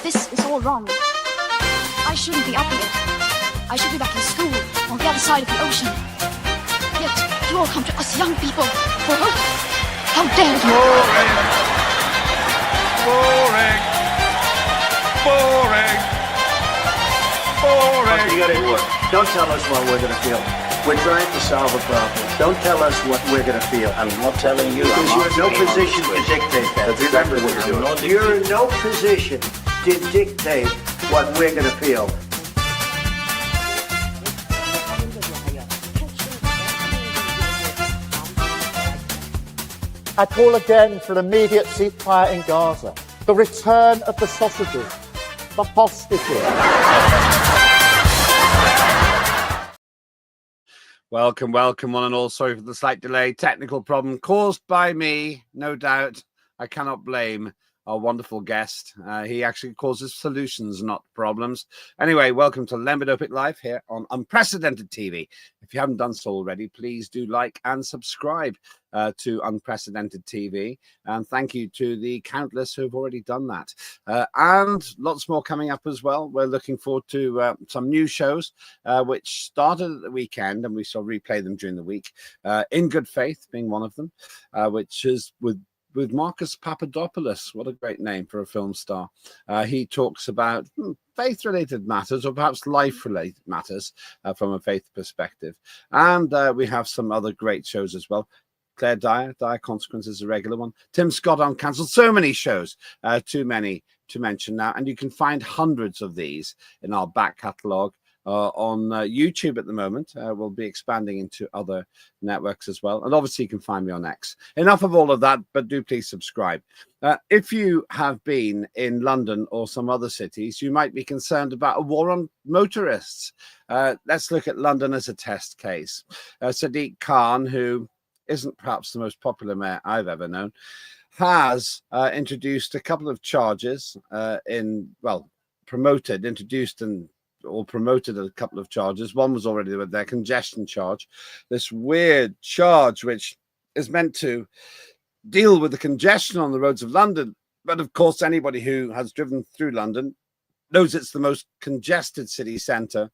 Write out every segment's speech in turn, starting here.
This is all wrong. I shouldn't be up here. I should be back in school on the other side of the ocean. Yet you all come to us young people for hope. How dare you! Boring. Boring. Boring. Boring. You gotta work. Don't tell us what we're gonna feel. We're trying to solve a problem. Don't tell us what we're gonna feel. I'm not telling you. Because you're in no position to dictate that. That's exactly what you're doing. You're in no position to dictate what we're gonna feel. I call again for an immediate ceasefire in Gaza, the return of the sausages, the hostages. Welcome, one and all. Sorry for the slight delay. Technical problem caused by me, no doubt. I cannot blame our wonderful guest. He actually causes solutions, not problems. Anyway, welcome to Lembit Öpik Live here on Unprecedented TV. If you haven't done so already, please do like and subscribe to Unprecedented TV. And thank you to the countless who have already done that. And lots more coming up as well. We're looking forward to some new shows, which started at the weekend, and we shall replay them during the week. In Good Faith being one of them, which is with Marcus Papadopoulos. What a great name for a film star. He talks about faith-related matters, or perhaps life-related matters from a faith perspective. And we have some other great shows as well. Claire Dyer Consequences, a regular one. Tim Scott Uncancelled. So many shows, too many to mention now. And you can find hundreds of these in our back catalogue. On YouTube at the moment. We'll be expanding into other networks as well. And obviously you can find me on X. Enough of all of that, but do please subscribe. If you have been in London or some other cities, you might be concerned about a war on motorists. Let's look at London as a test case. Sadiq Khan, who isn't perhaps the most popular mayor I've ever known, has introduced a couple of charges promoted a couple of charges. One was already with their congestion charge, this weird charge which is meant to deal with the congestion on the roads of London. But of course, anybody who has driven through London knows it's the most congested city centre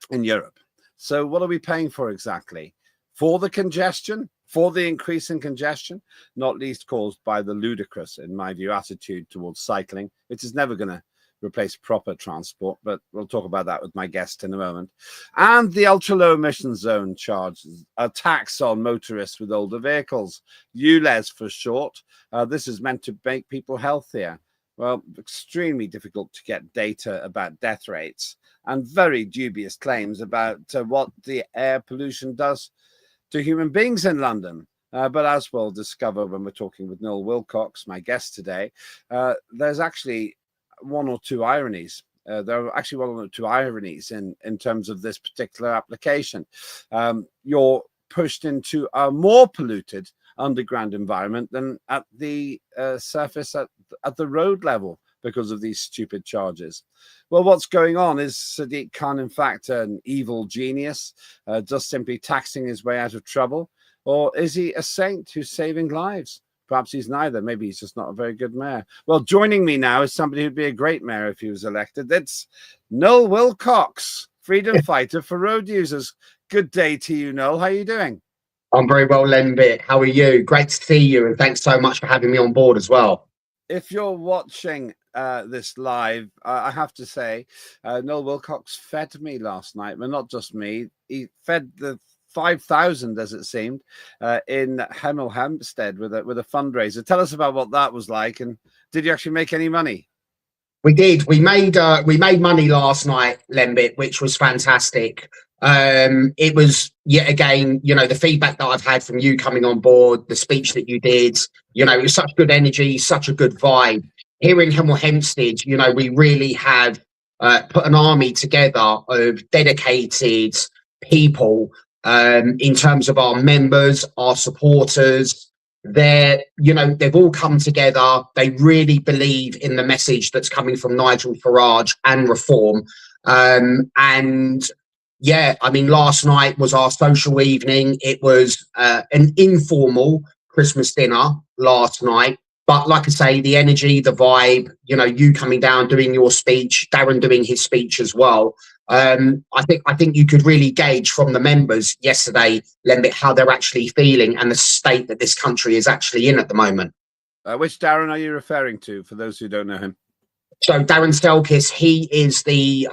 in Europe. So what are we paying for exactly? For the congestion? For the increase in congestion? Not least caused by the ludicrous, in my view, attitude towards cycling, which is never going to replace proper transport, but we'll talk about that with my guest in a moment. And the ultra-low emission zone charges, a tax on motorists with older vehicles, ULEZ for short. This is meant to make people healthier. Well, extremely difficult to get data about death rates and very dubious claims about what the air pollution does to human beings in London. But as we'll discover when we're talking with Noel Willcox, my guest today, there's actually one or two ironies. There are actually one or two ironies in terms of this particular application. You're pushed into a more polluted underground environment than at the surface at the road level because of these stupid charges. Well, what's going on? Is Sadiq Khan, in fact, an evil genius, just simply taxing his way out of trouble? Or is he a saint who's saving lives? Perhaps he's neither. Maybe he's just not a very good mayor. Well, joining me now is somebody who'd be a great mayor if he was elected. That's Noel Willcox, freedom fighter for road users. Good day to you, Noel. How are you doing? I'm very well, Lembit. How are you? Great to see you, and thanks so much for having me on board as well. If you're watching this live, I have to say, Noel Willcox fed me last night. Well, not just me. He fed the 5,000, as it seemed, in Hemel Hempstead with a fundraiser. Tell us about what that was like, and did you actually make any money? We did. We made money last night, Lembit, which was fantastic. It was yet again, the feedback that I've had from you coming on board, the speech that you did. It was such good energy, such a good vibe. Here in Hemel Hempstead, we really have put an army together of dedicated people. In terms of our members, our supporters, they've all come together. They really believe in the message that's coming from Nigel Farage and reform. Last night was our social evening. It was an informal Christmas dinner last night, But like I say, the energy, the vibe, you know, you coming down, doing your speech, Darren doing his speech as well. I think you could really gauge from the members yesterday, Lembit, how they're actually feeling and the state that this country is actually in at the moment. Which Darren are you referring to, for those who don't know him? So Darren Selkis, he is the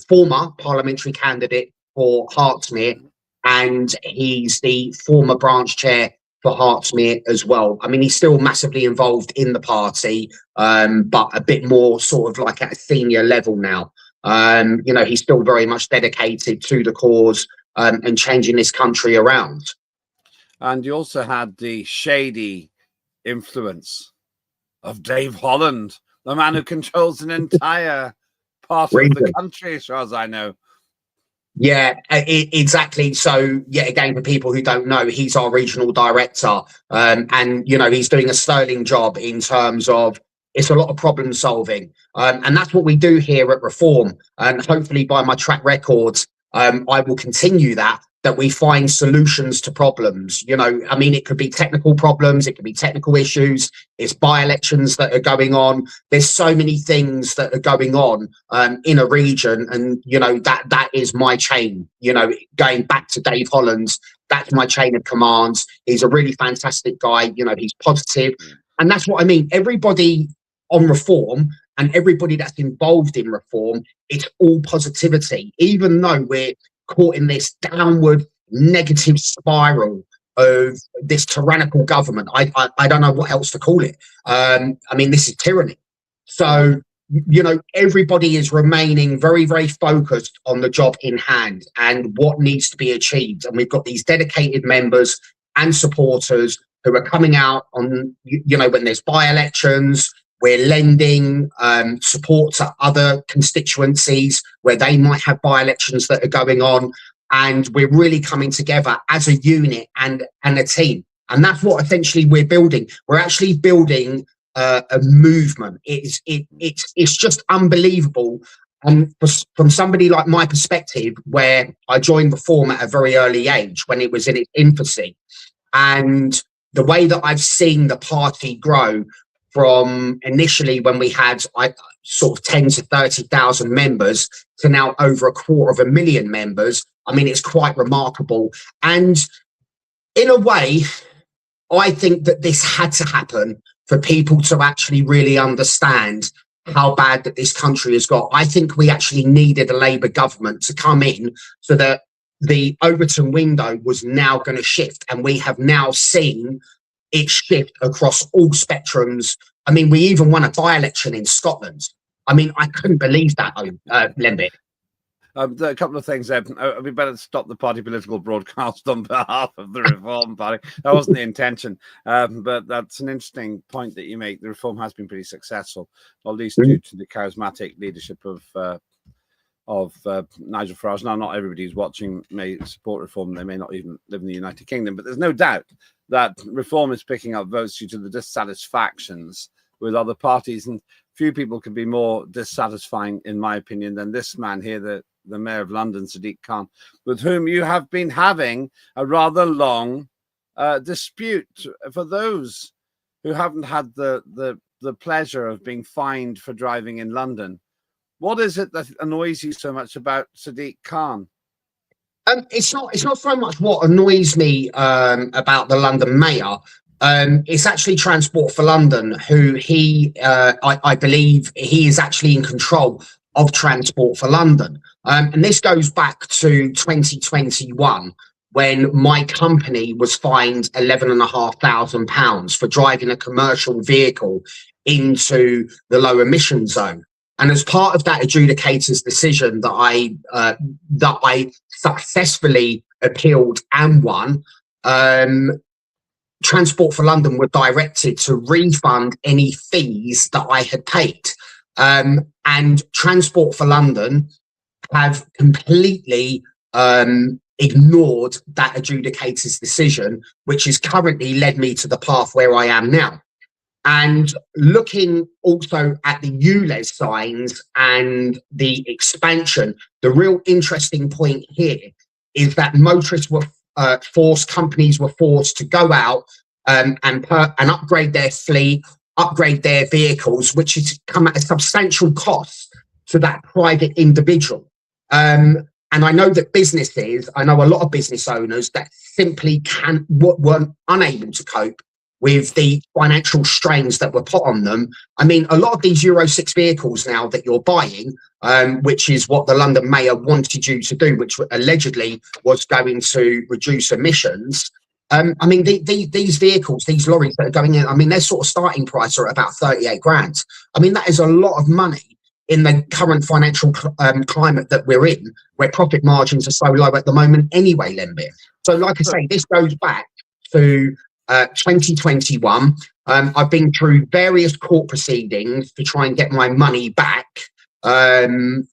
former parliamentary candidate for Hertsmere, and he's the former branch chair for Hertsmere as well. I mean, he's still massively involved in the party, but a bit more sort of like at a senior level now. You know, he's still very much dedicated to the cause and changing this country around. And you also had the shady influence of Dave Holland, the man who controls an entire part of the country, as far as I know. Yeah, exactly. So, yet again, for people who don't know, he's our regional director, and you know, he's doing a sterling job in terms of it's a lot of problem solving, and that's what we do here at Reform. And hopefully, by my track record, I will continue that we find solutions to problems. You know, I mean, it could be technical problems, it could be technical issues, it's by-elections that are going on. There's so many things that are going on in a region, and you know, that is my chain. You know, going back to Dave Holland's, that's my chain of commands. He's a really fantastic guy. You know, he's positive, and that's what I mean. Everybody on Reform and everybody that's involved in Reform, it's all positivity, even though we're caught in this downward negative spiral of this tyrannical government. I don't know what else to call it. I mean, this is tyranny. So, you know, everybody is remaining very, very focused on the job in hand and what needs to be achieved. And we've got these dedicated members and supporters who are coming out on, you know, when there's by-elections. We're lending support to other constituencies where they might have by-elections that are going on. And we're really coming together as a unit and a team. And that's what essentially we're building. We're actually building a movement. It's just unbelievable. And from somebody like my perspective, where I joined Reform at a very early age when it was in its infancy, and the way that I've seen the party grow from initially when we had sort of 10 to 30,000 members to now over 250,000 members. I mean, it's quite remarkable. And in a way, I think that this had to happen for people to actually really understand how bad that this country has got. I think we actually needed a Labour government to come in so that the Overton window was now going to shift. And we have now seen it shift across all spectrums. I mean, we even won a by-election in Scotland. I mean, I couldn't believe that, Lembit. A couple of things there. It'd be better to stop the party political broadcast on behalf of the Reform Party. That wasn't the intention, but that's an interesting point that you make. The Reform has been pretty successful, not least due to the charismatic leadership of Nigel Farage. Now, not everybody who's watching may support Reform. They may not even live in the United Kingdom, but there's no doubt that Reform is picking up votes due to the dissatisfactions with other parties. And few people can be more dissatisfying, in my opinion, than this man here, the Mayor of London, Sadiq Khan, with whom you have been having a rather long dispute. For those who haven't had the pleasure of being fined for driving in London, what is it that annoys you so much about Sadiq Khan? It's not so much what annoys me about the London Mayor. It's actually Transport for London, who I believe he is actually in control of Transport for London. And this goes back to 2021, when my company was fined £11,500 for driving a commercial vehicle into the low emission zone. And as part of that adjudicator's decision that I successfully appealed and won, Transport for London were directed to refund any fees that I had paid. And Transport for London have completely ignored that adjudicator's decision, which has currently led me to the path where I am now. And looking also at the ULEZ signs and the expansion, the real interesting point here is that motorists were companies were forced to go out and upgrade their fleet upgrade their vehicles, which has come at a substantial cost to that private individual. And I know that I know a lot of business owners that simply weren't unable to cope with the financial strains that were put on them. I mean, a lot of these Euro 6 vehicles now that you're buying, which is what the London Mayor wanted you to do, which allegedly was going to reduce emissions. I mean, these vehicles, these lorries that are going in, I mean, their sort of starting price are about 38 grand. I mean, that is a lot of money in the current financial climate that we're in, where profit margins are so low at the moment anyway, Lembit. So like I say, this goes back to 2021. I've been through various court proceedings to try and get my money back. And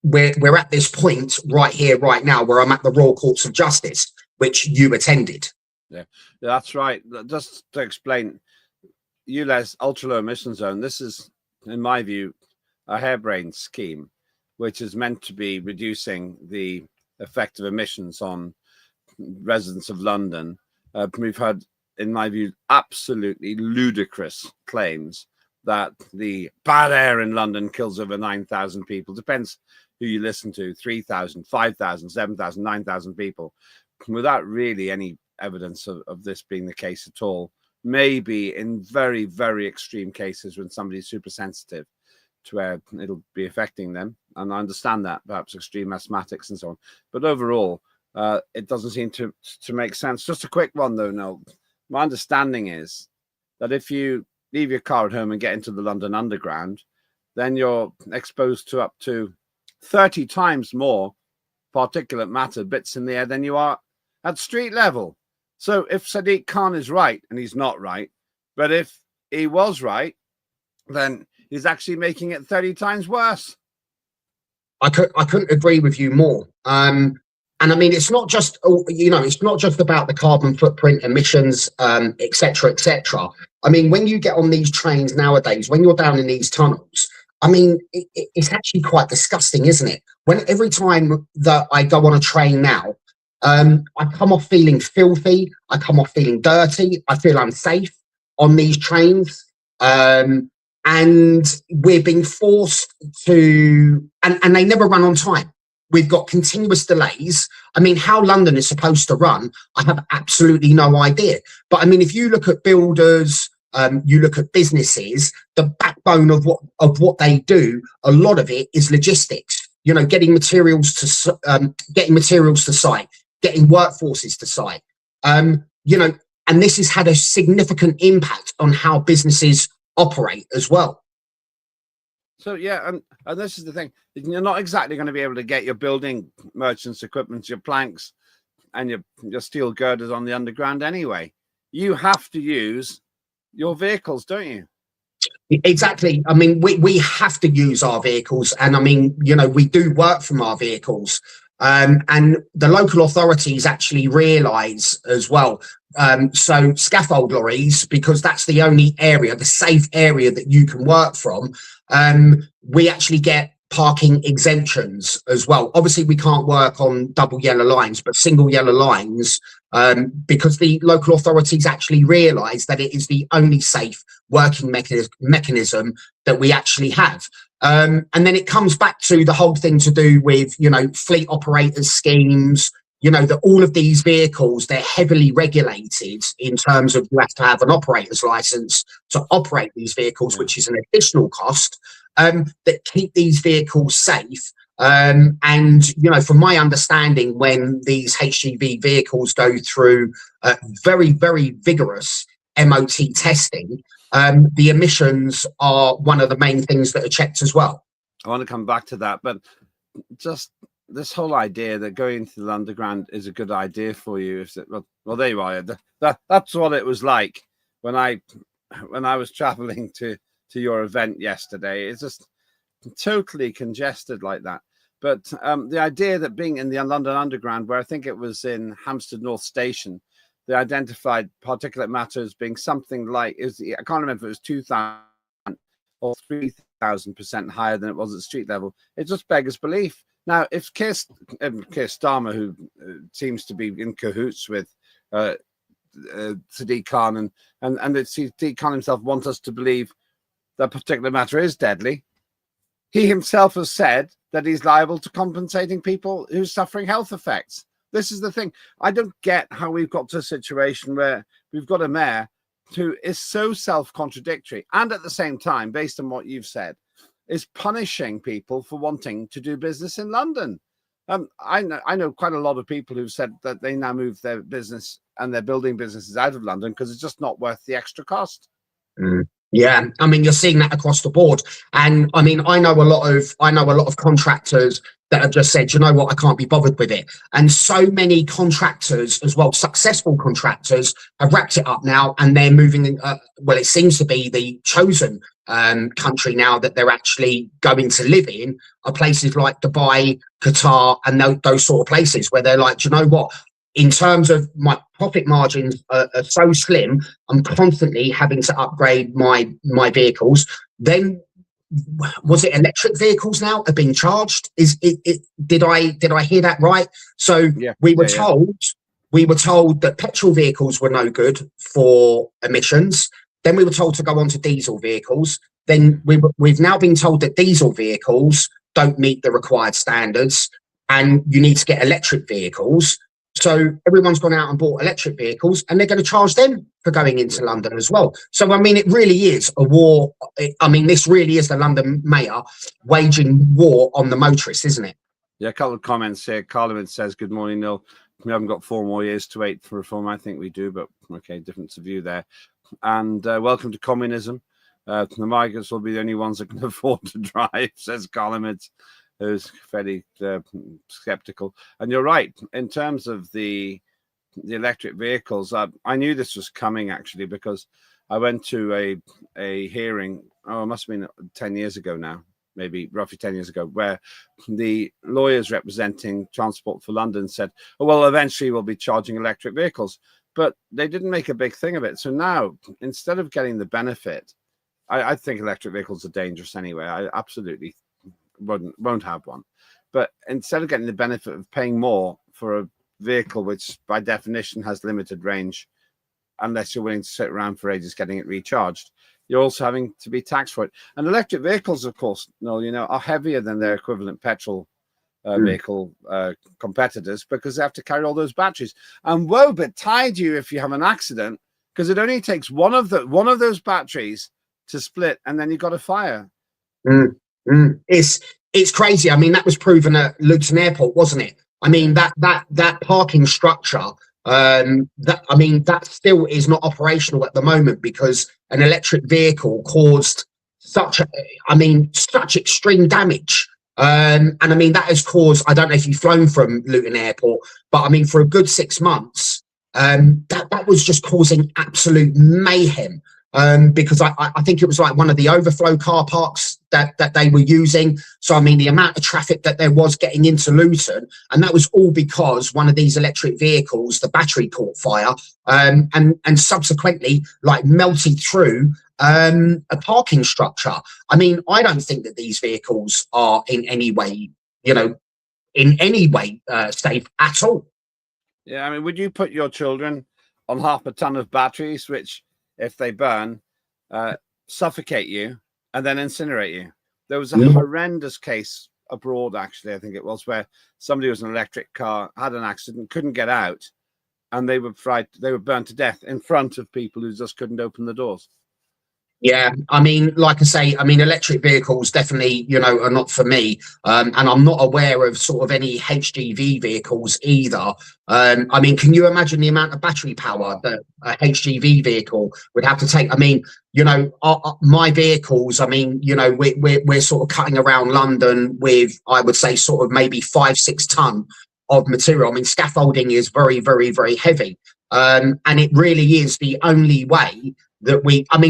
we're at this point right here, right now, where I'm at the Royal Courts of Justice, which you attended. Yeah, that's right. Just to explain, ULEZ ultra low emission zone, this is, in my view, a harebrained scheme, which is meant to be reducing the effect of emissions on residents of London. We've had, in my view, absolutely ludicrous claims that the bad air in London kills over 9,000 people. Depends who you listen to, 3,000, 5,000, 7,000, 9,000 people, without really any evidence of this being the case at all. Maybe in very, very extreme cases when somebody's super sensitive to where it'll be affecting them. And I understand that, perhaps extreme asthmatics and so on. But overall, it doesn't seem to make sense. Just a quick one, though, Noel. My understanding is that if you leave your car at home and get into the London Underground, then you're exposed to up to 30 times more particulate matter bits in the air than you are at street level. So if Sadiq Khan is right, and he's not right, but if he was right, then he's actually making it 30 times worse. I couldn't agree with you more. And I mean, it's not just, it's not just about the carbon footprint, emissions, et cetera, et cetera. I mean, when you get on these trains nowadays, when you're down in these tunnels, I mean, it's actually quite disgusting, isn't it? Every time that I go on a train now, I come off feeling filthy. I come off feeling dirty. I feel unsafe on these trains. And we're being forced to, and they never run on time. We've got continuous delays. I mean, how London is supposed to run, I have absolutely no idea. But I mean, if you look at builders, you look at businesses, the backbone of what they do, a lot of it is logistics. You know, getting materials to site, getting workforces to site. You know, and this has had a significant impact on how businesses operate as well. So yeah, and this is the thing, you're not exactly going to be able to get your building merchants equipment, your planks and your steel girders on the underground anyway. You have to use your vehicles, don't you? Exactly. I mean, we have to use our vehicles, and I mean, you know, we do work from our vehicles. And the local authorities actually realise as well. So scaffold lorries, because that's the only area, the safe area that you can work from. We actually get parking exemptions as well. Obviously, we can't work on double yellow lines, but single yellow lines, because the local authorities actually realise that it is the only safe working mechanism that we actually have. And then it comes back to the whole thing to do with, you know, fleet operators schemes, you know, that all of these vehicles, they're heavily regulated in terms of you have to have an operator's license to operate these vehicles, which is an additional cost, that keep these vehicles safe. And, you know, from my understanding, when these HGV vehicles go through very, very vigorous MOT testing, the emissions are one of the main things that are checked as well. I want to come back to that, but just this whole idea that going to the underground is a good idea for you. Well, there you are. That's what it was like when I was traveling to your event yesterday. It's just totally congested like that. But the idea that being in the London Underground, where I think it was in Hampstead North Station, they identified particulate matter as being something like, I can't remember if it was 2,000 or 3,000% higher than it was at street level. It just beggars belief. Now, if Keir Starmer, who seems to be in cahoots with Sadiq Khan and that Sadiq Khan himself wants us to believe that particular matter is deadly. He himself has said that he's liable to compensating people who's suffering health effects. This is the thing. I don't get how we've got to a situation where we've got a mayor who is so self-contradictory and at the same time, based on what you've said, is punishing people for wanting to do business in London. I know quite a lot of people who've said that they now move their business and their building businesses out of London because it's just not worth the extra cost. Yeah, I mean, you're seeing that across the board. And I mean, I know a lot of contractors that have just said, you know what, I can't be bothered with it. And so many contractors as well, successful contractors, have wrapped it up now, and they're moving, well, it seems to be the chosen country now that they're actually going to live in, are places like Dubai, Qatar, and those sort of places where they're like, do you know what, in terms of my profit margins are so slim, I'm constantly having to upgrade my vehicles. Then, was it electric vehicles now are being charged? Did I hear that right? So yeah, we were told that petrol vehicles were no good for emissions. Then we were told to go on to diesel vehicles. Then we've now been told that diesel vehicles don't meet the required standards, and you need to get electric vehicles. So everyone's gone out and bought electric vehicles, and they're going to charge them for going into London as well. So, I mean, it really is a war. I mean, this really is the London Mayor waging war on the motorists, isn't it? Yeah, a couple of comments here. Carlin says, good morning, Neil. We haven't got 4 more years to wait for reform. I think we do, but okay, difference of view there. And welcome to communism. The migrants will be the only ones that can afford to drive, says Carlin, who's fairly skeptical. And you're right, in terms of the electric vehicles, I knew this was coming actually, because I went to a hearing, it must have been 10 years ago now, maybe roughly 10 years ago, where the lawyers representing Transport for London said, oh, well, eventually we'll be charging electric vehicles. But they didn't make a big thing of it. So now, instead of getting the benefit, I think electric vehicles are dangerous anyway. I absolutely won't have one. But instead of getting the benefit of paying more for a vehicle which by definition has limited range, unless you're willing to sit around for ages getting it recharged, you're also having to be taxed for it. And electric vehicles, of course, Noel, are heavier than their equivalent petrol vehicle competitors, because they have to carry all those batteries. And woe betide you if you have an accident, because it only takes one of those batteries to split, and then you've got a fire. It's crazy. I mean, that was proven at Luton Airport, wasn't it? I mean, that parking structure, that still is not operational at the moment, because an electric vehicle caused such extreme damage. And I mean, that has caused, I don't know if you've flown from Luton Airport, but I mean, for a good 6 months, that was just causing absolute mayhem. Because I think it was like one of the overflow car parks that they were using. So, I mean, the amount of traffic that there was getting into Luton, and that was all because one of these electric vehicles, the battery caught fire, and subsequently like melted through a parking structure. I mean, I don't think that these vehicles are in any way safe at all. Yeah, I mean, would you put your children on half a ton of batteries, which, if they burn, suffocate you and then incinerate you? There was a horrendous case abroad, actually, I think it was, where somebody was in an electric car, had an accident, couldn't get out, and they were burned to death in front of people who just couldn't open the doors. Yeah, I mean, like I say, I mean, electric vehicles definitely, are not for me. And I'm not aware of sort of any HGV vehicles either. I mean, can you imagine the amount of battery power that a HGV vehicle would have to take? I mean, my vehicles, I mean, we're sort of cutting around London with, I would say, sort of maybe 5-6 ton of material. I mean, scaffolding is very, very, very heavy. And it really is the only way that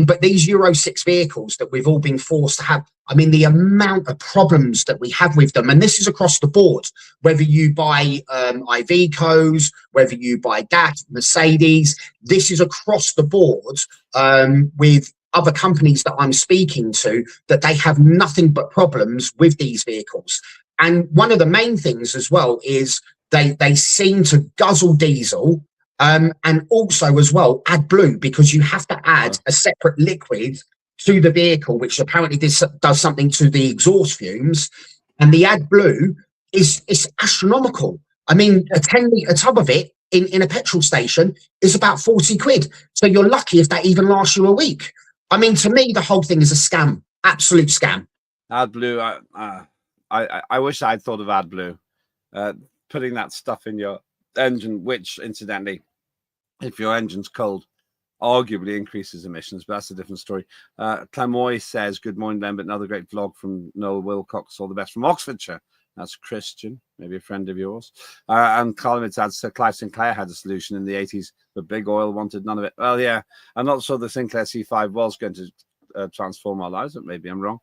but these Euro 6 vehicles that we've all been forced to have, I mean, the amount of problems that we have with them, and this is across the board, whether you buy WiIlcox, whether you buy DAF, Mercedes, this is across the board with other companies that I'm speaking to, that they have nothing but problems with these vehicles. And one of the main things as well is they seem to guzzle diesel, And also as well, AdBlue, because you have to add a separate liquid to the vehicle, which apparently does something to the exhaust fumes. And the AdBlue is astronomical. I mean, a 10-litre tub of it in a petrol station is about 40 quid. So you're lucky if that even lasts you a week. I mean, to me, the whole thing is a scam, absolute scam. AdBlue, I wish I'd thought of AdBlue, putting that stuff in your engine, which incidentally, if your engine's cold, arguably increases emissions, but that's a different story. Clamoy says, good morning, Lembit, another great vlog from Noel Willcox, all the best from Oxfordshire. That's Christian, maybe a friend of yours. And Lembit adds, Sir Clive Sinclair had a solution in the 80s, but big oil wanted none of it. Well, yeah, I'm not sure the Sinclair C5 was going to transform our lives, but maybe I'm wrong.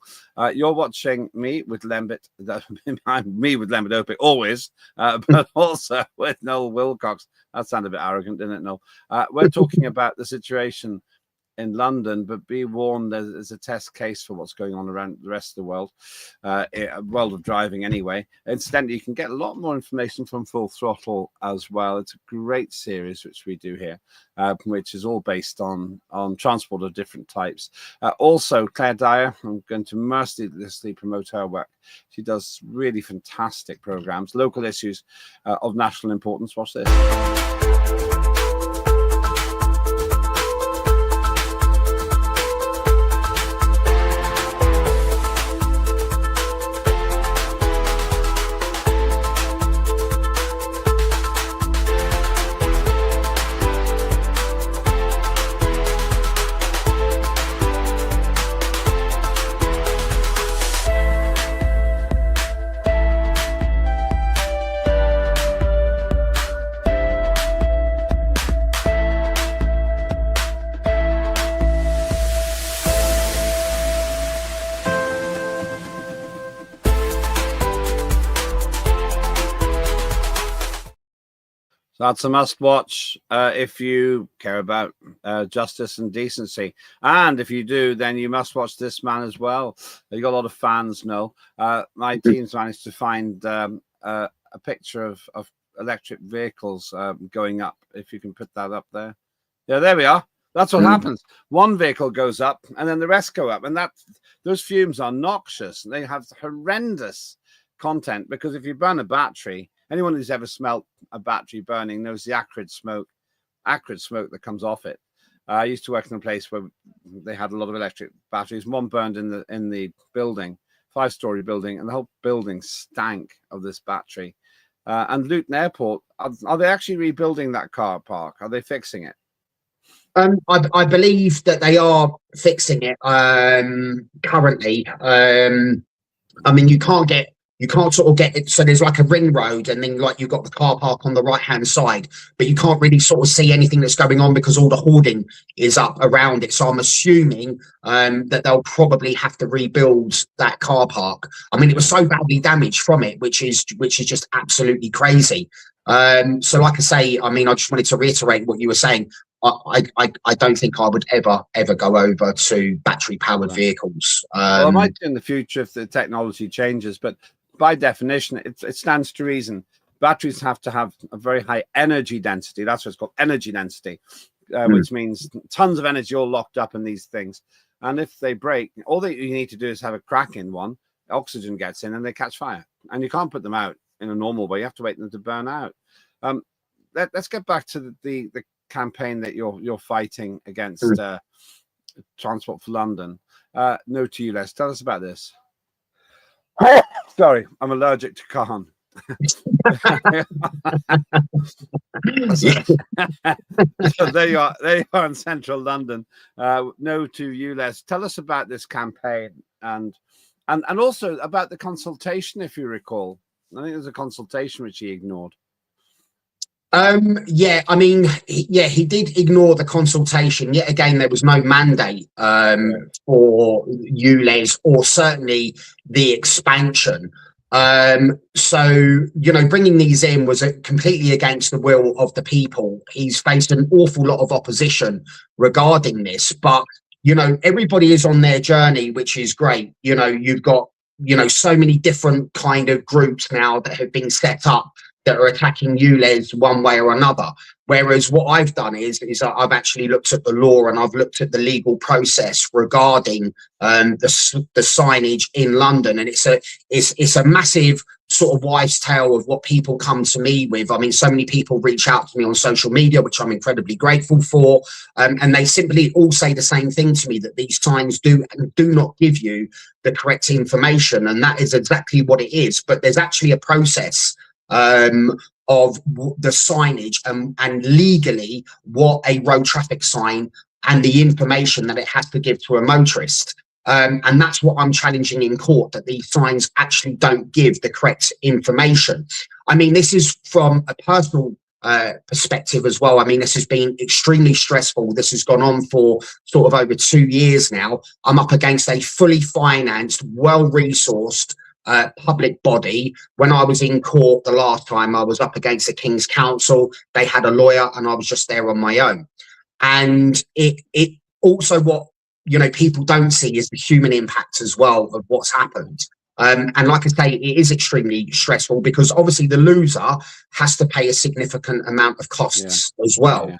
You're watching me with Lembit, me with Lembit Öpik always, but also with Noel Willcox. That sounded a bit arrogant, didn't it, Noel? We're talking about the situation in London, but be warned, there's a test case for what's going on around the rest of the world, world of driving anyway. Incidentally, you can get a lot more information from Full Throttle as well. It's a great series which we do here, which is all based on transport of different types. Also, Claire Dyer, I'm going to mercilessly promote her work. She does really fantastic programs, local issues of national importance. Watch this. That's a must watch if you care about justice and decency. And if you do, then you must watch this man as well. You got a lot of fans, Noel. My team's managed to find a picture of electric vehicles going up. If you can put that up there. Yeah, there we are. That's what happens. One vehicle goes up and then the rest go up. And those fumes are noxious. They have horrendous content because if you burn a battery, anyone who's ever smelt a battery burning knows the acrid smoke that comes off it. I used to work in a place where they had a lot of electric batteries. One burned in the building, 5-story building, and the whole building stank of this battery. And Luton Airport, are they actually rebuilding that car park? Are they fixing it? I believe that they are fixing it currently. I mean, you can't sort of get it. So there's like a ring road and then like you've got the car park on the right hand side, but you can't really sort of see anything that's going on because all the hoarding is up around it. So I'm assuming that they'll probably have to rebuild that car park. I mean, it was so badly damaged from it, which is just absolutely crazy. So like I say, I mean, I just wanted to reiterate what you were saying. I don't think I would ever go over to battery powered vehicles. Well, I might do in the future if the technology changes, but by definition, it stands to reason. Batteries have to have a very high energy density. That's what it's called, energy density, which means tons of energy all locked up in these things. And if they break, all that you need to do is have a crack in one, oxygen gets in and they catch fire. And you can't put them out in a normal way. You have to wait for them to burn out. Let's get back to the campaign that you're fighting against Transport for London. No to you, Les. Tell us about this. Sorry, I'm allergic to Khan. So there you are in central London. No to you, Les. Tell us about this campaign and also about the consultation, if you recall. I think there's a consultation which he ignored. Yeah, I mean, he did ignore the consultation. Yet again, there was no mandate for ULEZ or certainly the expansion. So, you know, bringing these in was completely against the will of the people. He's faced an awful lot of opposition regarding this, but, you know, everybody is on their journey, which is great. You know, you've got, you know, so many different kind of groups now that have been set up that are attacking ULEZ one way or another. Whereas what I've done is I've actually looked at the law and I've looked at the legal process regarding the signage in London, and it's a massive sort of wives' tale of what people come to me with. I mean, so many people reach out to me on social media, which I'm incredibly grateful for, and they simply all say the same thing to me, that these signs do not give you the correct information, and that is exactly what it is. But there's actually a process of the signage and legally what a road traffic sign and the information that it has to give to a motorist. And that's what I'm challenging in court, that these signs actually don't give the correct information. I mean, this is from a personal perspective as well. I mean, this has been extremely stressful. This has gone on for sort of over 2 years now. I'm up against a fully financed, well-resourced public body. When I was in court the last time, I was up against the King's Council. They had a lawyer and I was just there on my own. And it also, what people don't see is the human impact as well of what's happened. And like I say, it is extremely stressful because obviously the loser has to pay a significant amount of costs as well. Yeah.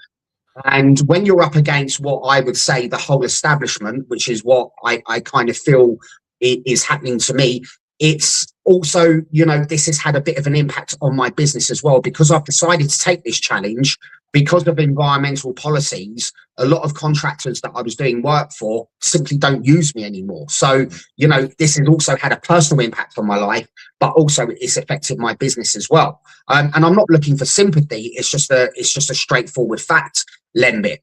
And when you're up against what I would say the whole establishment, which is what I kind of feel is happening to me, it's also, this has had a bit of an impact on my business as well, because I've decided to take this challenge. Because of environmental policies, a lot of contractors that I was doing work for simply don't use me anymore. So, this has also had a personal impact on my life, but also it's affected my business as well. And I'm not looking for sympathy. It's just a straightforward fact, Lembit.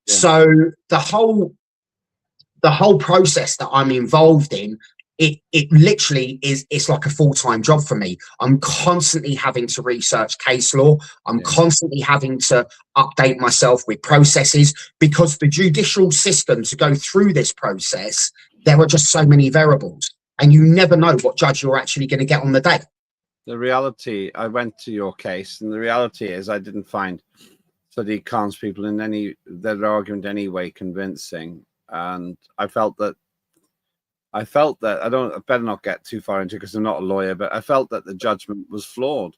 So the whole process that I'm involved in, it literally it's like a full-time job for me. I'm constantly having to research case law. I'm constantly having to update myself with processes, because the judicial system, to go through this process, there are just so many variables and you never know what judge you're actually going to get on the day. The reality, I went to your case, and the reality is I didn't find Sadiq Khan's people in their argument any way convincing, and I felt that I better not get too far into it because I'm not a lawyer, but I felt that the judgment was flawed.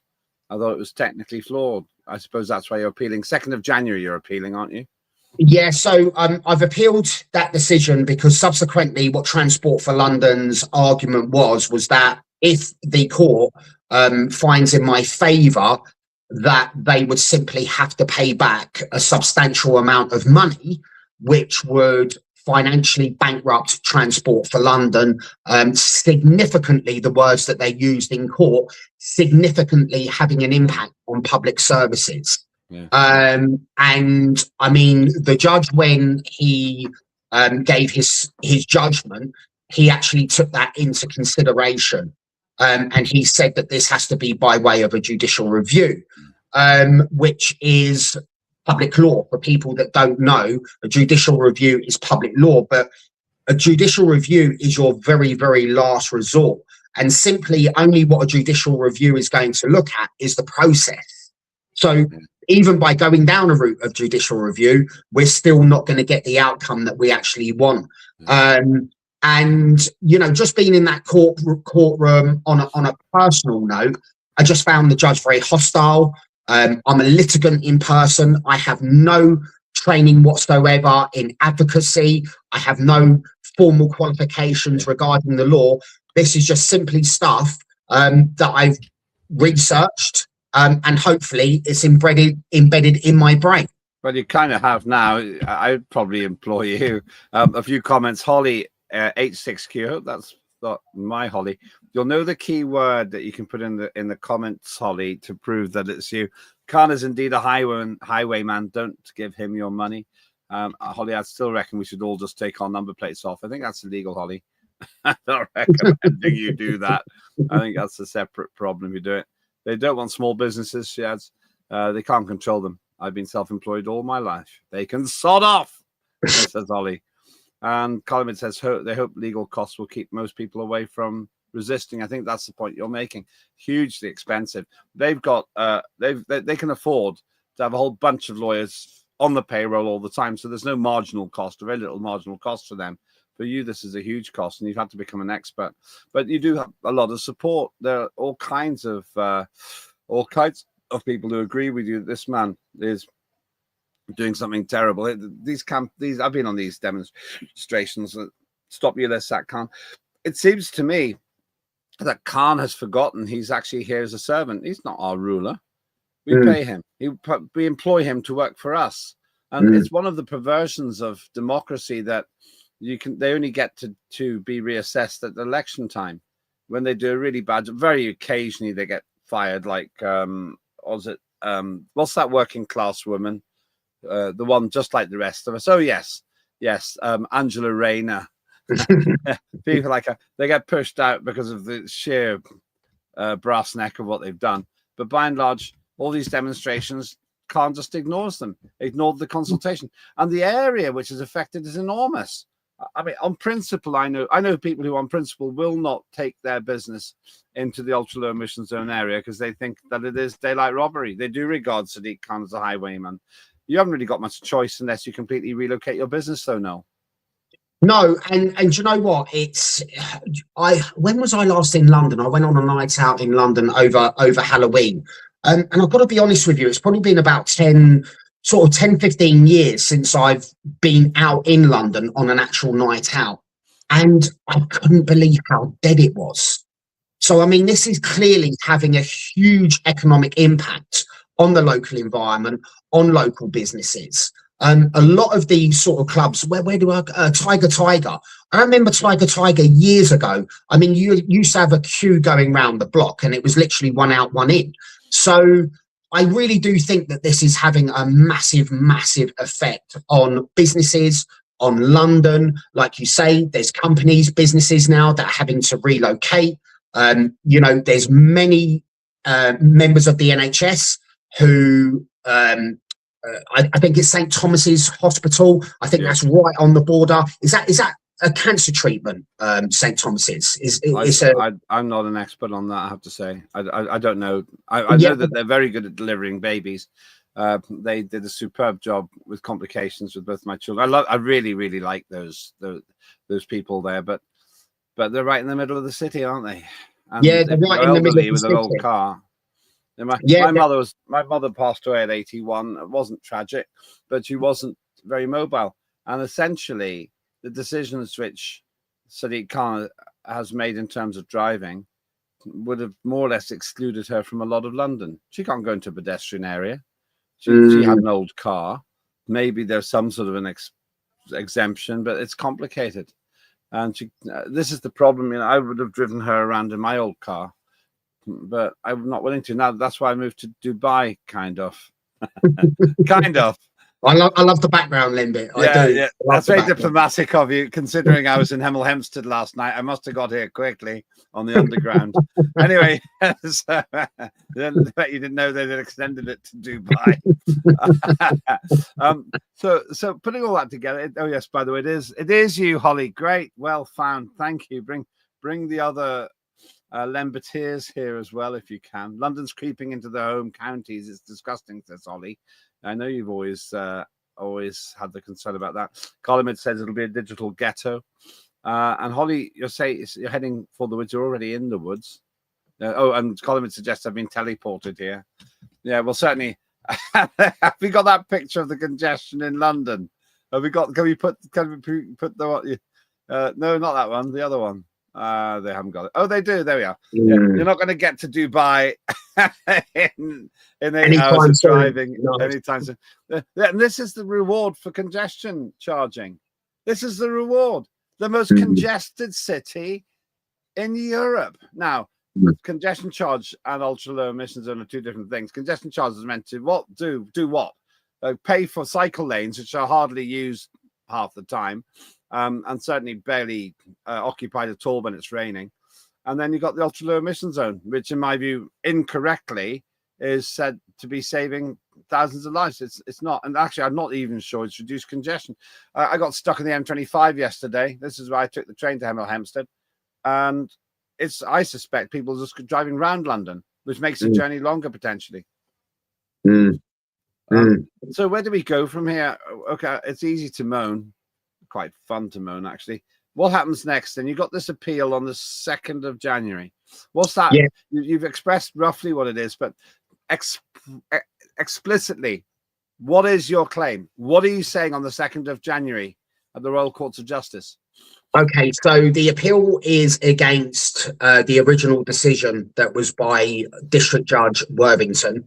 I thought it was technically flawed. I suppose that's why you're appealing. 2nd of January, you're appealing, aren't you? Yeah, so I've appealed that decision because subsequently what Transport for London's argument was that if the court finds in my favour, that they would simply have to pay back a substantial amount of money, which would financially bankrupt Transport for London, significantly, the words that they used in court, significantly having an impact on public services. Yeah. And I mean, the judge, when he gave his judgment, he actually took that into consideration. And he said that this has to be by way of a judicial review, which is public law. For people that don't know, a judicial review is public law, but a judicial review is your very, very last resort. And simply only what a judicial review is going to look at is the process. So even by going down a route of judicial review, we're still not going to get the outcome that we actually want. And, just being in that courtroom on a personal note, I just found the judge very hostile. I'm a litigant in person. I have no training whatsoever in advocacy. I have no formal qualifications regarding the law. This is just simply stuff that I've researched, and hopefully it's embedded in my brain. Well, you kind of have now. I'd probably employ you. A few comments. Holly, H6Q. I hope that's not my Holly. You'll know the key word that you can put in the comments, Holly, to prove that it's you. Khan is indeed a highwayman. Don't give him your money. Holly, I still reckon we should all just take our number plates off. I think that's illegal, Holly. I'm not recommending you do that. I think that's a separate problem if you do it. They don't want small businesses, she adds. They can't control them. I've been self-employed all my life. They can sod off, says Holly. And Colin says they hope legal costs will keep most people away from resisting. I think that's the point you're making. Hugely expensive. They've got they can afford to have a whole bunch of lawyers on the payroll all the time, so there's no marginal cost, or very little marginal cost for them. For you, this is a huge cost, and you've had to become an expert. But you do have a lot of support. There are all kinds of of people who agree with you. This man is doing something terrible. I've been on these demonstrations. Stop Sadiq Khan. It seems to me that Khan has forgotten he's actually here as a servant. He's not our ruler. We pay him. We employ him to work for us. And it's one of the perversions of democracy that they only get to be reassessed at election time when they do a really bad job. Very occasionally they get fired, like what's that working class woman? The one just like the rest of us. Oh yes, Angela Rayner. People like her, they get pushed out because of the sheer brass neck of what they've done. But by and large, all these demonstrations, Khan just ignores them, ignored the consultation, and the area which is affected is enormous. I mean, on principle, I know people who on principle will not take their business into the ultra low emission zone area because they think that it is daylight robbery. They do regard Sadiq Khan as a highwayman. You haven't really got much choice unless you completely relocate your business, though, Noel. No, and you know what? When was I last in London? I went on a night out in London over Halloween. And I've got to be honest with you, it's probably been about 10, 15 years since I've been out in London on an actual night out. And I couldn't believe how dead it was. So, I mean, this is clearly having a huge economic impact on the local environment, on local businesses. A lot of these sort of clubs, where do I Tiger? I remember Tiger years ago. I mean, you used to have a queue going round the block and it was literally one out, one in. So I really do think that this is having a massive, massive effect on businesses, on London. Like you say, there's companies, businesses now that are having to relocate. There's many members of the NHS who I think it's St. Thomas's Hospital. I think that's right on the border. Is that a cancer treatment? St. Thomas's I'm not an expert on that. I have to say, I don't know. I know that they're very good at delivering babies. They did a superb job with complications with both my children. I really, really like those people there, but they're right in the middle of the city, aren't they? And they're right in the middle of the with city. an old car. My mother passed away at 81. It wasn't tragic, but she wasn't very mobile. And essentially, the decisions which Sadiq Khan has made in terms of driving would have more or less excluded her from a lot of London. She can't go into a pedestrian area. She had an old car. Maybe there's some sort of an exemption, but it's complicated. And this is the problem. I would have driven her around in my old car, but I'm not willing to now. That's why I moved to Dubai, kind of. Kind of. I love the background, Lembit. I do. Yeah. That's very diplomatic of you, considering I was in Hemel Hempstead last night. I must have got here quickly on the underground. Anyway, so, then I bet you didn't know they'd extended it to Dubai. So putting all that together. Oh yes, by the way, it is you, Holly. Great, well found. Thank you. Bring the other Lembiteers here as well if you can. London's creeping into the home counties. It's disgusting, says Holly. I know you've always had the concern about that. Colin says it'll be a digital ghetto. And Holly, you're heading for the woods. You're already in the woods. And Colin suggests I've been teleported here. Yeah, well, certainly. Have we got that picture of the congestion in London? Have we got? Can we put the? No, not that one. The other one. They haven't got it. Oh, they do. There we are. Yeah, you're not going to get to Dubai in 8 hours of driving anytime soon. And this is the reward for congestion charging. This is the reward. The most congested city in Europe. Now, congestion charge and ultra low emissions are two different things. Congestion charge is meant to do what? Pay for cycle lanes, which are hardly used half the time. And certainly barely occupied at all when it's raining. And then you've got the ultra low emission zone, which in my view, incorrectly, is said to be saving thousands of lives. It's not. And actually, I'm not even sure it's reduced congestion. I got stuck in the M25 yesterday. This is where I took the train to Hemel Hempstead. And I suspect people are just driving around London, which makes the journey longer potentially. So where do we go from here? Okay, it's easy to moan. Quite fun to moan, actually. What happens next? And you got this appeal on the 2nd of January. What's that? Yeah. You've expressed roughly what it is, but explicitly, what is your claim? What are you saying on the 2nd of January at the Royal Courts of Justice? Okay, so the appeal is against the original decision that was by District Judge Worthington.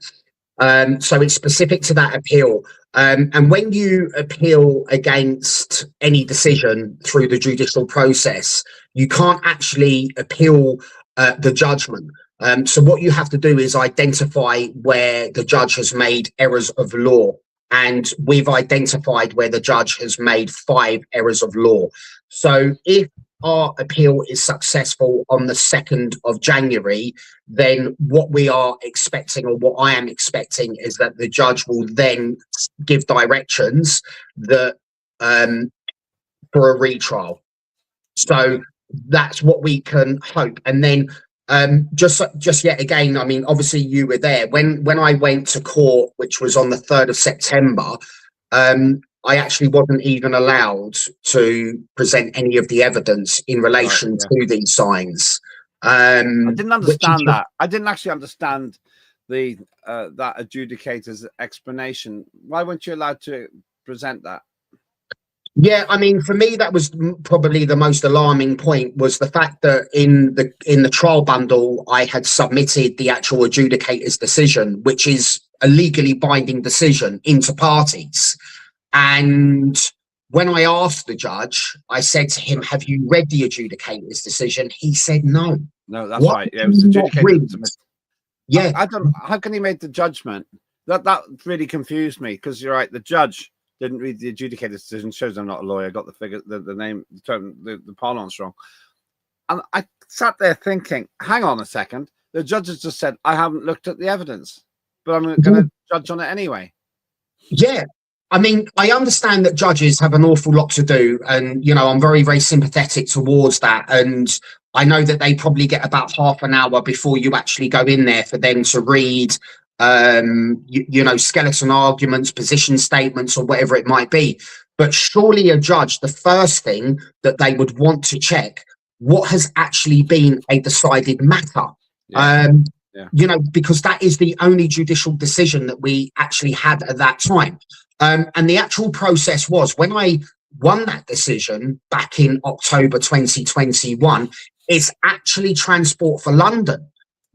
So it's specific to that appeal. And when you appeal against any decision through the judicial process, you can't actually appeal the judgment. So what you have to do is identify where the judge has made errors of law. And we've identified where the judge has made 5 errors of law. So if our appeal is successful on the 2nd of January, then what we are expecting, or what I am expecting, is that the judge will then give directions that for a retrial. So that's what we can hope. And then just yet again, I mean, obviously you were there when I went to court, which was on the 3rd of September. I actually wasn't even allowed to present any of the evidence in relation to these signs. I didn't understand that. I didn't actually understand the that adjudicator's explanation. Why weren't you allowed to present that? Yeah, I mean, for me, that was probably the most alarming point, was the fact that in the trial bundle, I had submitted the actual adjudicator's decision, which is a legally binding decision into parties. And when I asked the judge, I said to him, "Have you read the adjudicator's decision?" He said, "No." No, that's right. Yeah, it was adjudicated. Yeah, I don't. How can he make the judgment? That really confused me, because you're right. The judge didn't read the adjudicator's decision. Shows I'm not a lawyer. I got the figure, the name, the term, the parlance wrong. And I sat there thinking, hang on a second. The judge has just said, I haven't looked at the evidence, but I'm going to judge on it anyway. Yeah. I mean, I understand that judges have an awful lot to do, and, you know, I'm very, very sympathetic towards that. And I know that they probably get about half an hour before you actually go in there for them to read, you know, skeleton arguments, position statements, or whatever it might be. But surely a judge, the first thing that they would want to check, what has actually been a decided matter. You know, because that is the only judicial decision that we actually had at that time. And the actual process was, when I won that decision back in October 2021, it's actually Transport for London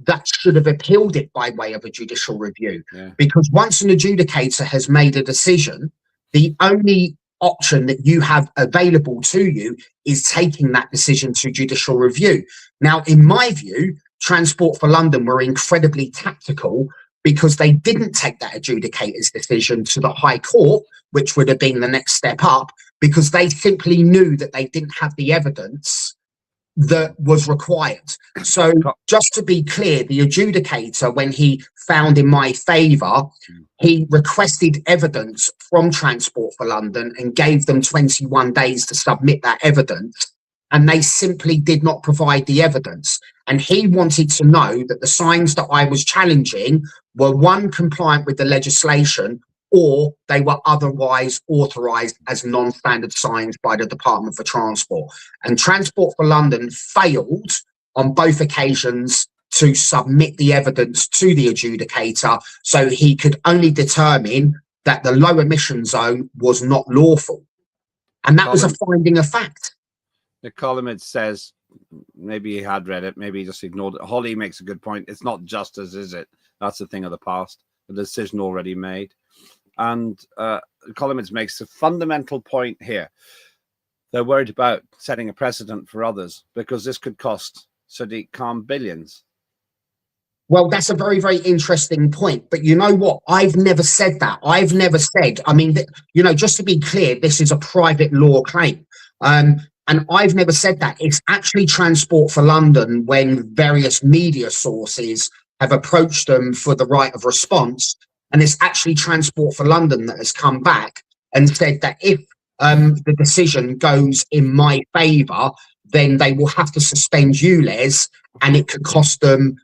that should have appealed it by way of a judicial review. Because once an adjudicator has made a decision, the only option that you have available to you is taking that decision to judicial review. Now, in my view, Transport for London were incredibly tactical, because they didn't take that adjudicator's decision to the High Court, which would have been the next step up, because they simply knew that they didn't have the evidence that was required. So just to be clear, the adjudicator, when he found in my favour, he requested evidence from Transport for London and gave them 21 days to submit that evidence. And they simply did not provide the evidence. And he wanted to know that the signs that I was challenging were, 1, compliant with the legislation, or they were otherwise authorised as non-standard signs by the Department for Transport. And Transport for London failed on both occasions to submit the evidence to the adjudicator, so he could only determine that the low emission zone was not lawful. And that was a finding of fact. The columnist says, maybe he had read it, maybe he just ignored it. Holly makes a good point. It's not justice, is it? That's a thing of the past. The decision already made. And the columnist makes a fundamental point here. They're worried about setting a precedent for others, because this could cost Sadiq Khan billions. Well, that's a very, very interesting point. But you know what? I've never said that. I've never said, I mean, you know, just to be clear, this is a private law claim. And I've never said that. It's actually Transport for London, when various media sources have approached them for the right of response. And it's actually Transport for London that has come back and said that if the decision goes in my favour, then they will have to suspend ULEZ, and it could cost them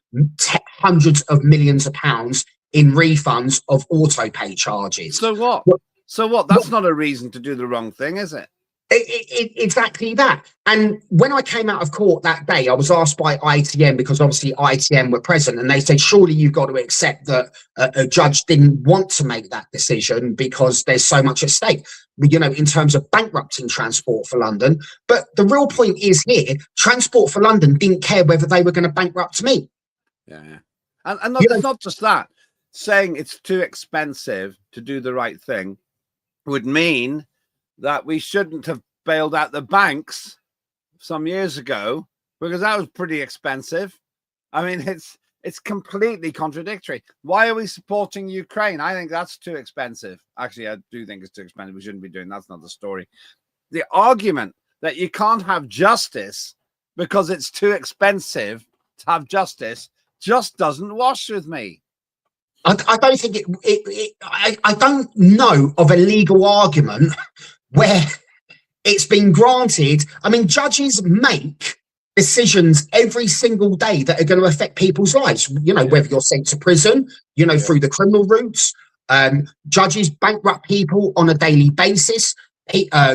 hundreds of millions of pounds in refunds of auto pay charges. So what? So what? That's not a reason to do the wrong thing, is it? Exactly that. And when I came out of court that day, I was asked by ITM, because obviously ITM were present, and they said, surely you've got to accept that a judge didn't want to make that decision because there's so much at stake, you know, in terms of bankrupting Transport for London. But the real point is here, Transport for London didn't care whether they were going to bankrupt me. Yeah. And not, it's not just that. Saying it's too expensive to do the right thing would mean that we shouldn't have bailed out the banks some years ago, because that was pretty expensive. I mean, it's completely contradictory. Why are we supporting Ukraine? I think that's too expensive. Actually, I do think it's too expensive. We shouldn't be doing that's not the story. The argument that you can't have justice because it's too expensive to have justice just doesn't wash with me. I don't think I don't know of a legal argument where it's been granted. I mean, judges make decisions every single day that are going to affect people's lives, you know, whether you're sent to prison, you know, through the criminal routes. Judges bankrupt people on a daily basis.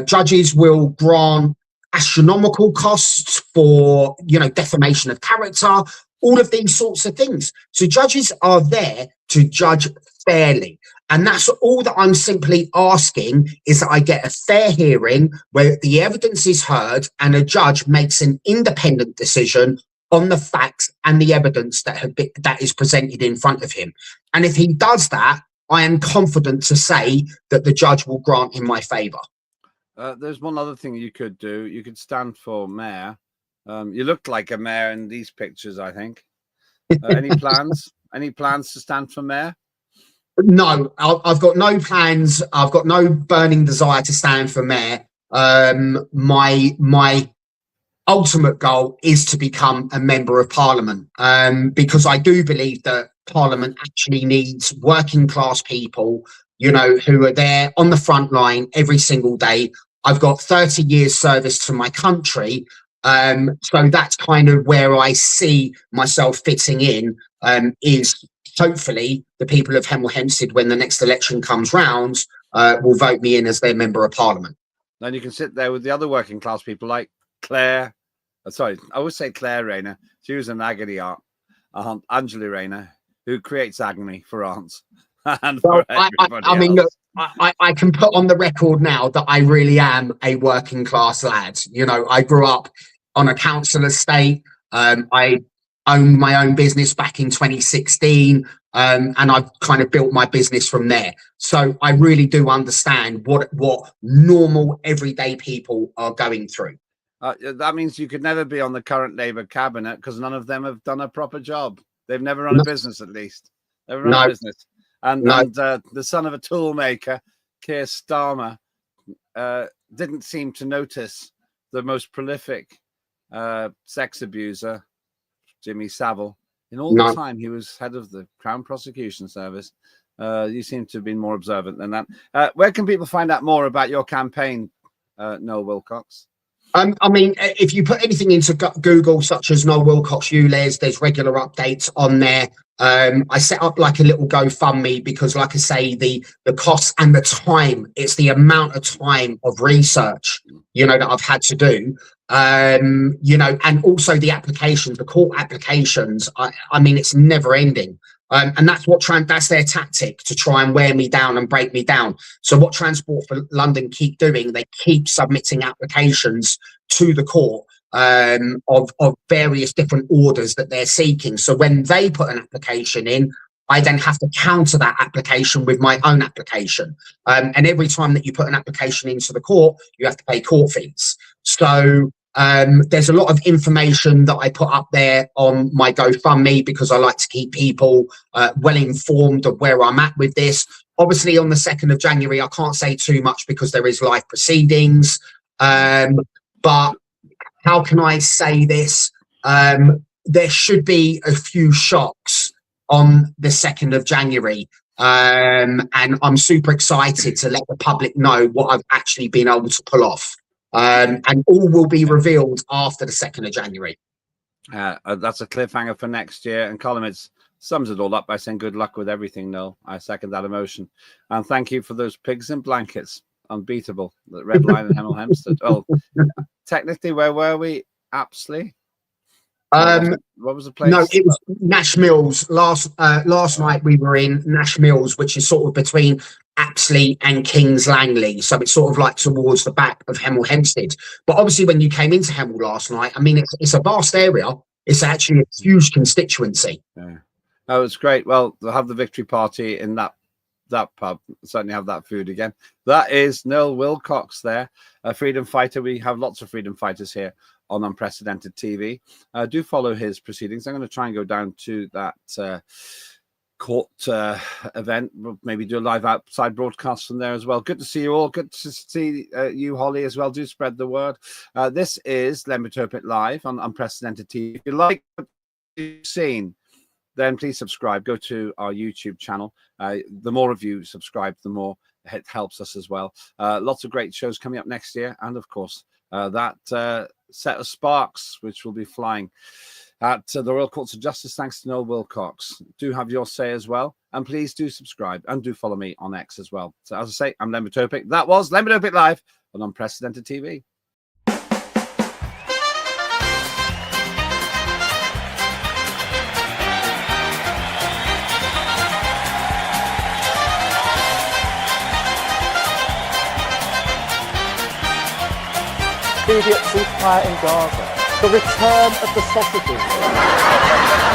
Judges will grant astronomical costs for, you know, defamation of character, all of these sorts of things. So judges are there to judge fairly. And that's all that I'm simply asking, is that I get a fair hearing where the evidence is heard and a judge makes an independent decision on the facts and the evidence that is presented in front of him. And if he does that, I am confident to say that the judge will grant in my favour. There's one other thing you could do. You could stand for mayor. You look like a mayor in these pictures, I think. Any plans? Any plans to stand for mayor? No, I've got no plans. I've got no burning desire to stand for mayor. My ultimate goal is to become a member of parliament, because I do believe that parliament actually needs working class people, you know, who are there on the front line every single day. I've got 30 years service to my country. So that's kind of where I see myself fitting in, is hopefully the people of Hemel Hempstead, when the next election comes round, will vote me in as their member of parliament. Then you can sit there with the other working class people like Claire. Sorry, I always say Claire Rayner. She was an agony aunt, Angela Rayner, who creates agony for aunts. And for I mean, look, I can put on the record now that I really am a working class lad. You know, I grew up on a council estate. I owned my own business back in 2016, and I've kind of built my business from there. So I really do understand what normal everyday people are going through. That means you could never be on the current Labour cabinet because none of them have done a proper job. They've never run a business, at least. Never run a business. And the son of a tool maker, Keir Starmer, didn't seem to notice the most prolific sex abuser, Jimmy Savile. In all the time he was head of the Crown Prosecution Service, you seem to have been more observant than that. Where can people find out more about your campaign, Noel Willcox? I mean, if you put anything into Google, such as Noel Willcox ULEZ, there's regular updates on there. I set up like a little GoFundMe because, like I say, the costs and the time, it's the amount of time of research, you know, that I've had to do, you know, and also the applications, the court applications. I mean, it's never ending. And that's that's their tactic, to try and wear me down and break me down. So what Transport for London keep doing, they keep submitting applications to the court of various different orders that they're seeking. So when they put an application in, I then have to counter that application with my own application. And every time that you put an application into the court, you have to pay court fees. So there's a lot of information that I put up there on my GoFundMe because I like to keep people well informed of where I'm at with this. Obviously, on the 2nd of January, I can't say too much because there is live proceedings. But how can I say this? There should be a few shocks on the 2nd of January. And I'm super excited to let the public know what I've actually been able to pull off. And all will be revealed after the 2nd of January. That's a cliffhanger for next year. And Colin sums it all up by saying good luck with everything, Noel. I second that emotion. And thank you for those pigs and blankets. unbeatable. The Red Lion and Hemel Hempstead. Well, technically, where were we? Apsley. What was the place? No, it was Nash Mills. Last night we were in Nash Mills, which is sort of between Apsley and Kings Langley. So it's sort of like towards the back of Hemel Hempstead. But obviously, when you came into Hemel last night, I mean, it's a vast area. It's actually a huge constituency. Yeah. Oh, it's great. Well, they'll have the victory party in that pub. Certainly have that food again. That is Noel Willcox there, a freedom fighter. We have lots of freedom fighters here on Unprecedented TV. Do follow his proceedings. I'm going to try and go down to that court event, maybe do a live outside broadcast from there as well. Good to see you all. Good to see you, Holly, as well. Do spread the word. This is Lembit Öpik Live on Unprecedented TV. If you like what you've seen, then please subscribe. Go to our YouTube channel. The more of you subscribe, the more it helps us as well. Lots of great shows coming up next year. And of course, that set of sparks, which will be flying at the Royal Courts of Justice, thanks to Noel Willcox. Do have your say as well. And please do subscribe and do follow me on X as well. So as I say, I'm Lembit Öpik. That was Lembit Öpik Live on Unprecedented TV. Immediate ceasefire in Gaza. The return of the sausages.